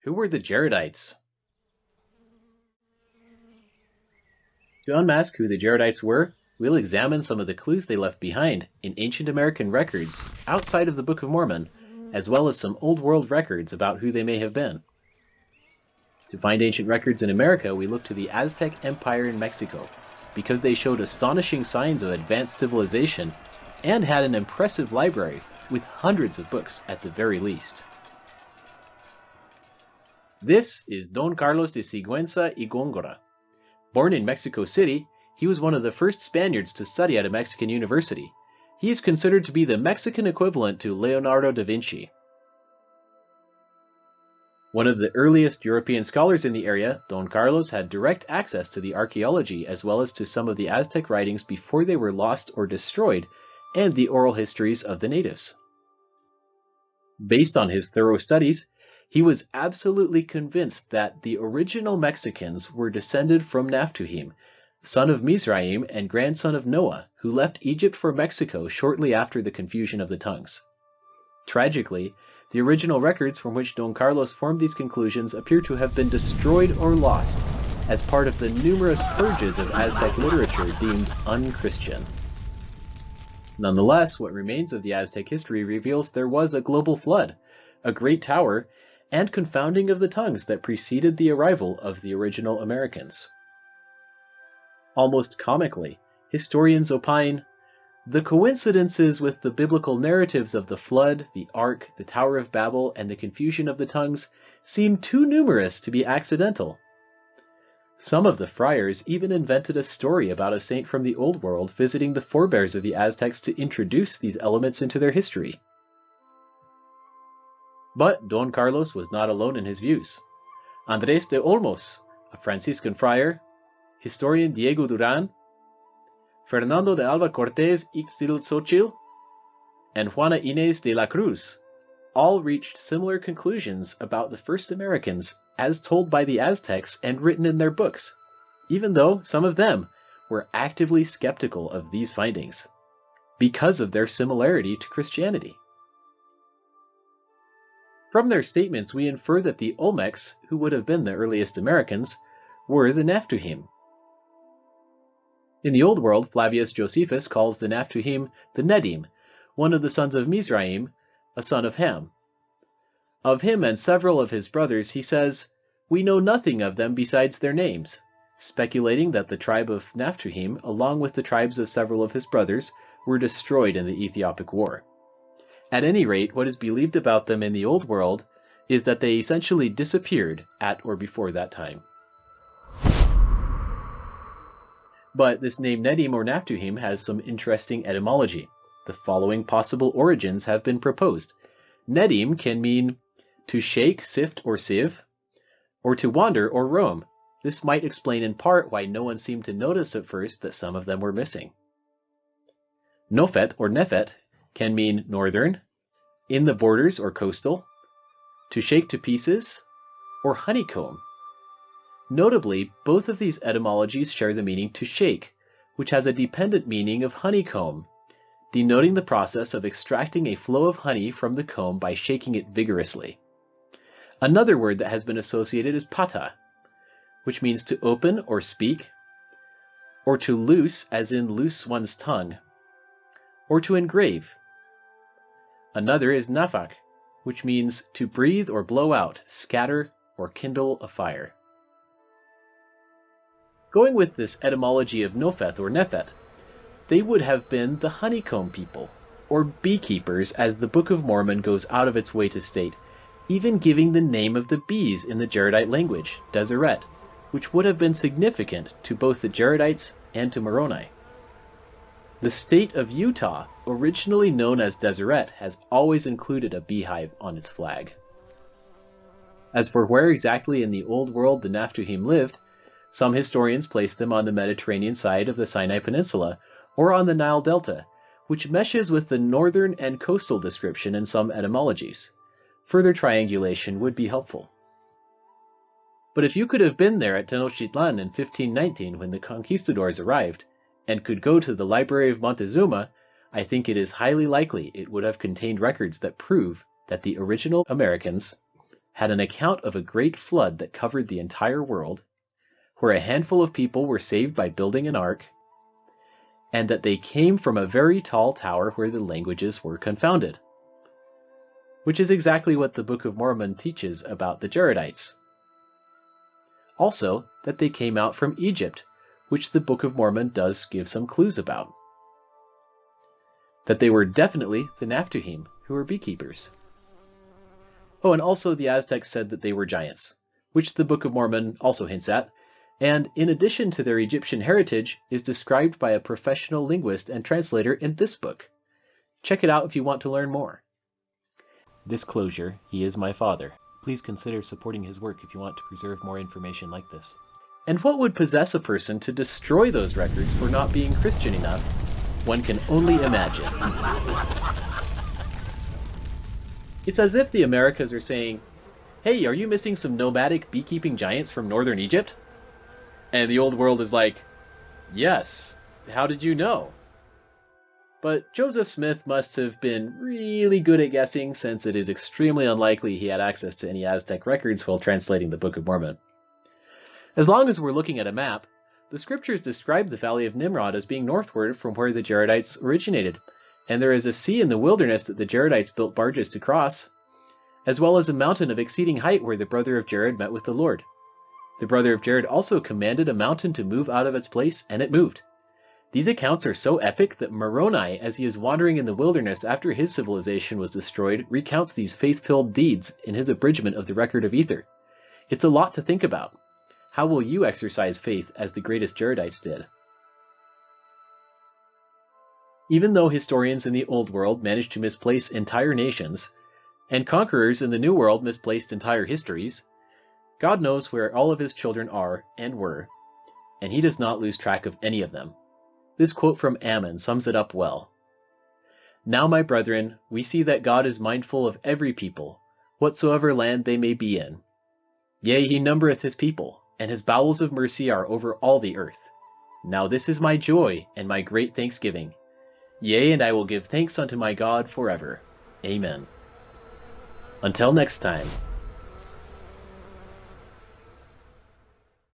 Who were the Jaredites? To unmask who the Jaredites were, we'll examine some of the clues they left behind in ancient American records outside of the Book of Mormon, as well as some Old World records about who they may have been. To find ancient records in America, we look to the Aztec Empire in Mexico, because they showed astonishing signs of advanced civilization and had an impressive library with hundreds of books at the very least. This is Don Carlos de Sigüenza y Góngora. Born in Mexico City, he was one of the first Spaniards to study at a Mexican university. He is considered to be the Mexican equivalent to Leonardo da Vinci. One of the earliest European scholars in the area, Don Carlos had direct access to the archaeology as well as to some of the Aztec writings before they were lost or destroyed, and the oral histories of the natives. Based on his thorough studies, he was absolutely convinced that the original Mexicans were descended from Naphtuhim, son of Mizraim and grandson of Noah, who left Egypt for Mexico shortly after the confusion of the tongues. Tragically, the original records from which Don Carlos formed these conclusions appear to have been destroyed or lost as part of the numerous purges of Aztec literature deemed unchristian. Nonetheless, what remains of the Aztec history reveals there was a global flood, a great tower, and confounding of the tongues that preceded the arrival of the original Americans. Almost comically, historians opine, the coincidences with the biblical narratives of the flood, the ark, the Tower of Babel, and the confusion of the tongues seem too numerous to be accidental. Some of the friars even invented a story about a saint from the Old World visiting the forebears of the Aztecs to introduce these elements into their history. But Don Carlos was not alone in his views. Andrés de Olmos, a Franciscan friar, historian Diego Duran, Fernando de Alba Cortés Ixtlilxochitl, and Juana Inés de la Cruz all reached similar conclusions about the first Americans as told by the Aztecs and written in their books, even though some of them were actively skeptical of these findings, because of their similarity to Christianity. From their statements, we infer that the Olmecs, who would have been the earliest Americans, were the Naphtuhim. In the Old World, Flavius Josephus calls the Naphtuhim the Nedim, one of the sons of Mizraim, a son of Ham. Of him and several of his brothers he says, "We know nothing of them besides their names," speculating that the tribe of Naphtuhim, along with the tribes of several of his brothers, were destroyed in the Ethiopic War. At any rate, what is believed about them in the Old World is that they essentially disappeared at or before that time. But this name Nedim or Naphtuhim has some interesting etymology. The following possible origins have been proposed. Nedim can mean to shake, sift, or sieve, or to wander or roam. This might explain in part why no one seemed to notice at first that some of them were missing. Nofet or Nefet can mean northern, in the borders or coastal, to shake to pieces, or honeycomb. Notably, both of these etymologies share the meaning to shake, which has a dependent meaning of honeycomb, denoting the process of extracting a flow of honey from the comb by shaking it vigorously. Another word that has been associated is pata, which means to open or speak, or to loose as in loose one's tongue, or to engrave. Another is nafak, which means to breathe or blow out, scatter, or kindle a fire. Going with this etymology of Nofet or Nefet, they would have been the honeycomb people, or beekeepers as the Book of Mormon goes out of its way to state, even giving the name of the bees in the Jaredite language, Deseret, which would have been significant to both the Jaredites and to Moroni. The state of Utah, originally known as Deseret, has always included a beehive on its flag. As for where exactly in the Old World the Naphtuhim lived, some historians place them on the Mediterranean side of the Sinai Peninsula, or on the Nile Delta, which meshes with the northern and coastal description in some etymologies. Further triangulation would be helpful. But if you could have been there at Tenochtitlan in 1519 when the conquistadors arrived, and could go to the library of Montezuma, I think it is highly likely it would have contained records that prove that the original Americans had an account of a great flood that covered the entire world, where a handful of people were saved by building an ark, and that they came from a very tall tower where the languages were confounded, which is exactly what the Book of Mormon teaches about the Jaredites. Also, that they came out from Egypt, which the Book of Mormon does give some clues about. That they were definitely the Naphtuhim, who were beekeepers. Oh, and also the Aztecs said that they were giants, which the Book of Mormon also hints at, and in addition to their Egyptian heritage, is described by a professional linguist and translator in this book. Check it out if you want to learn more. Disclosure, he is my father. Please consider supporting his work if you want to preserve more information like this. And what would possess a person to destroy those records for not being Christian enough? One can only imagine. It's as if the Americas are saying, "Hey, are you missing some nomadic beekeeping giants from northern Egypt?" And the old world is like, "Yes, how did you know?" But Joseph Smith must have been really good at guessing, since it is extremely unlikely he had access to any Aztec records while translating the Book of Mormon. As long as we're looking at a map, the scriptures describe the Valley of Nimrod as being northward from where the Jaredites originated, and there is a sea in the wilderness that the Jaredites built barges to cross, as well as a mountain of exceeding height where the brother of Jared met with the Lord. The brother of Jared also commanded a mountain to move out of its place, and it moved. These accounts are so epic that Moroni, as he is wandering in the wilderness after his civilization was destroyed, recounts these faith-filled deeds in his abridgment of the Record of Ether. It's a lot to think about. How will you exercise faith as the greatest Jaredites did? Even though historians in the Old World managed to misplace entire nations, and conquerors in the New World misplaced entire histories, God knows where all of his children are and were, and he does not lose track of any of them. This quote from Ammon sums it up well. "Now, my brethren, we see that God is mindful of every people, whatsoever land they may be in. Yea, he numbereth his people, and his bowels of mercy are over all the earth. Now this is my joy and my great thanksgiving. Yea, and I will give thanks unto my God forever. Amen." Until next time.